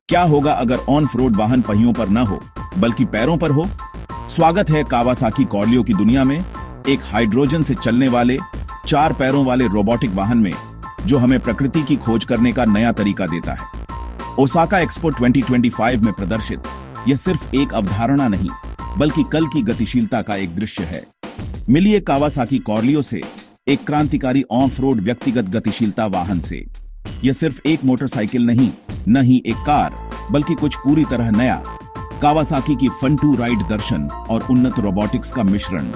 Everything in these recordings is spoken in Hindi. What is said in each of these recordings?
क्या होगा अगर ऑन रोड वाहन पहियों पर न हो बल्कि पैरों पर हो? स्वागत है कावासाकी कॉर्लियो की दुनिया में, एक हाइड्रोजन से चलने वाले 4 पैरों वाले रोबोटिक वाहन में, जो हमें प्रकृति की खोज करने का नया तरीका देता है। ओसाका एक्सपो 2025 में प्रदर्शित यह सिर्फ एक अवधारणा नहीं बल्कि कल की गतिशीलता का एक दृश्य है। मिलिए कावासाकी कॉर्लियो से, एक क्रांतिकारी ऑफ रोड व्यक्तिगत गतिशीलता वाहन से। यह सिर्फ एक मोटरसाइकिल नहीं, न ही एक कार, बल्कि कुछ पूरी तरह नया, कावासाकी की फन टू राइड दर्शन और उन्नत रोबोटिक्स का मिश्रण।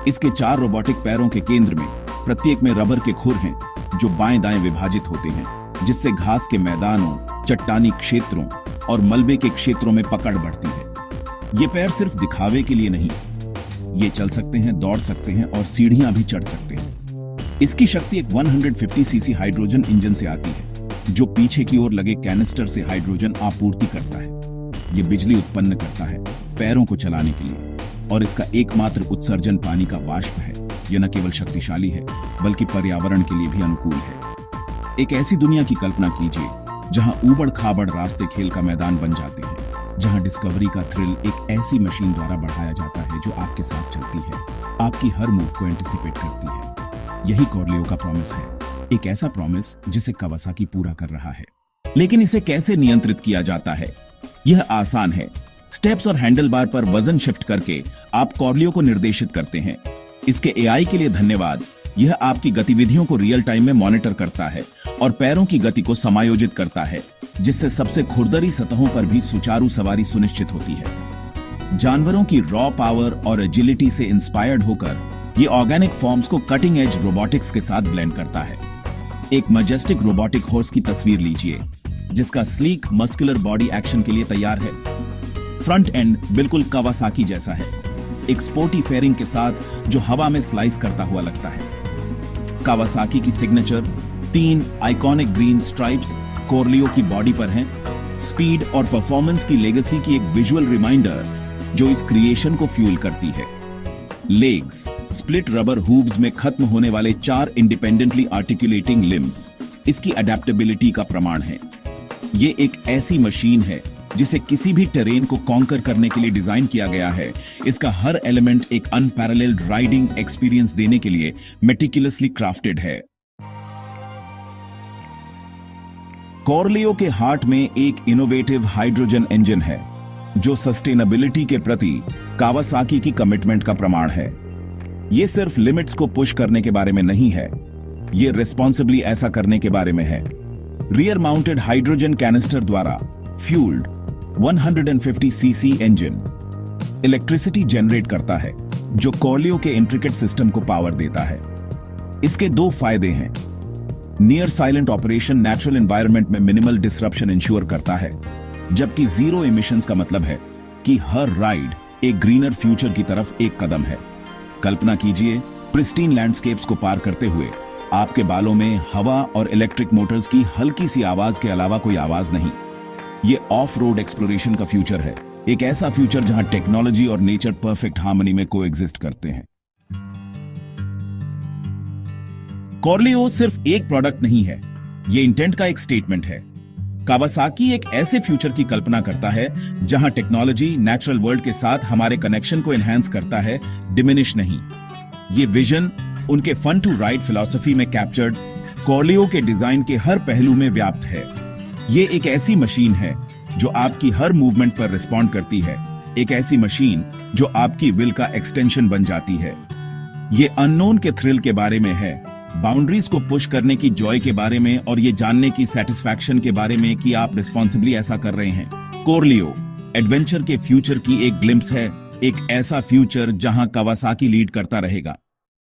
इसके 4 रोबोटिक पैरों के केंद्र में प्रत्येक में रबर के खुर हैं जो बाएं दाएं विभाजित होते हैं, जिससे घास के मैदानों, चट्टानी क्षेत्रों और मलबे के क्षेत्रों में पकड़ बढ़ती है। ये पैर सिर्फ दिखावे के लिए नहीं, ये चल सकते हैं, दौड़ सकते हैं और सीढ़ियां भी चढ़ सकते हैं। इसकी शक्ति एक 150 सीसी हाइड्रोजन इंजन से आती है, जो पीछे की ओर लगे कैनिस्टर से हाइड्रोजन आपूर्ति करता है। यह बिजली उत्पन्न करता है पैरों को चलाने के लिए, और इसका एकमात्र उत्सर्जन पानी का वाष्प है। यह न केवल शक्तिशाली है बल्कि पर्यावरण के लिए भी अनुकूल है। एक ऐसी दुनिया की कल्पना कीजिए जहां ऊबड़ खाबड़ रास्ते खेल का मैदान बन जाते हैं, जहां डिस्कवरी का थ्रिल एक ऐसी मशीन द्वारा बढ़ाया जाता है जो आपके साथ चलती है, आपकी हर मूव को एंटिसिपेट करती है। यही कॉर्लियो का प्रॉमिस है, एक ऐसा प्रॉमिस जिसे कावासाकी पूरा कर रहा है। लेकिन इसे कैसे नियंत्रित किया जाता है? यह आसान है। स्टेप्स और हैंडल बार पर वजन शिफ्ट करके आप कॉर्लियो को निर्देशित करते हैं। इसके एआई के लिए धन्यवाद। यह आपकी गतिविधियों को रियल टाइम में मॉनिटर करता है और पैरों की गति को समायोजित करता है, जिससे सबसे खुरदरी सतहों पर भी सुचारू सवारी सुनिश्चित होती है। जानवरों की रॉ पावर और एजिलिटी से इंस्पायर्ड होकर ये ऑर्गेनिक फॉर्म्स को कटिंग एज रोबोटिक्स के साथ ब्लेंड करता है। एक मैजेस्टिक रोबोटिक हॉर्स की तस्वीर लीजिए, जिसका स्लीक मस्कुलर बॉडी एक्शन के लिए तैयार है। फ्रंट एंड बिल्कुल कावासाकी जैसा है, एक स्पोर्टी फेयरिंग के साथ जो हवा में स्लाइस करता हुआ लगता है। कावासाकी की सिग्नेचर 3 आइकॉनिक ग्रीन स्ट्राइप्स कॉर्लियो की बॉडी पर हैं। स्पीड और परफॉर्मेंस की लेगेसी की एक विजुअल रिमाइंडर जो इस क्रिएशन को फ्यूल करती है। लेग्स, स्प्लिट रबर हूव्स में खत्म होने वाले 4 इंडिपेंडेंटली आर्टिकुलेटिंग लिम्स इसकी अडेप्टेबिलिटी का प्रमाण है। ये एक ऐसी मशीन है जिसे किसी भी टेरेन को कॉन्कर करने के लिए डिजाइन किया गया है। इसका हर एलिमेंट एक अनपैरेलल्ड राइडिंग एक्सपीरियंस देने के लिए मेटिकुलसली क्राफ्टेड है। कॉर्लियो के हार्ट में एक इनोवेटिव हाइड्रोजन इंजन है, जो सस्टेनेबिलिटी के प्रति कावासाकी की कमिटमेंट का प्रमाण है। यह सिर्फ लिमिट्स को पुश करने के बारे में नहीं है, यह रिस्पॉन्सिबली ऐसा करने के बारे में है। रियर माउंटेड हाइड्रोजन कैनिस्टर द्वारा fuelled 150 CC engine electricity generate करता है, जो कॉर्लियो के इंट्रिकेट सिस्टम को पावर देता है। इसके 2 फायदे हैं। Near silent operation natural environment में मिनिमल डिसरप्शन इंश्योर करता है, जबकि जीरो इमिशंस का मतलब है कि हर राइड एक ग्रीनर फ्यूचर की तरफ एक कदम है। कल्पना कीजिए, प्रिस्टीन लैंडस्केप्स को पार करते हुए आपके बालों में हवा और इलेक्ट्रिक मोटर्स की हल्की सी आवाज के अलावा कोई आवाज नहीं। ये ऑफ रोड एक्सप्लोरेशन का फ्यूचर है, एक ऐसा फ्यूचर जहां टेक्नोलॉजी और नेचर परफेक्ट हार्मनी में कोएग्जिस्ट करते हैं। कॉर्लियो सिर्फ एक प्रोडक्ट नहीं है, ये इंटेंट का एक स्टेटमेंट है। कावासाकी एक ऐसे फ्यूचर की कल्पना करता है जहां टेक्नोलॉजी नेचुरल वर्ल्ड के साथ हमारे कनेक्शन को एनहांस करता है, डिमिनिश नहीं। ये विजन उनके फन टू राइड फिलॉसफी में कैप्चर्ड कॉर्लियो के डिजाइन के हर पहलू में व्याप्त है। ये एक ऐसी मशीन है जो आपकी हर मूवमेंट पर रिस्पॉन्ड करती है, एक ऐसी मशीन जो आपकी विल का एक्सटेंशन बन जाती है। ये अननोन के थ्रिल के बारे में है, बाउंड्रीज को पुश करने की जॉय के बारे में, और ये जानने की सेटिस्फैक्शन के बारे में कि आप रिस्पॉन्सिबली ऐसा कर रहे हैं। कॉर्लियो एडवेंचर के फ्यूचर की एक ग्लिम्स है, एक ऐसा फ्यूचर जहां कावासाकी लीड करता रहेगा।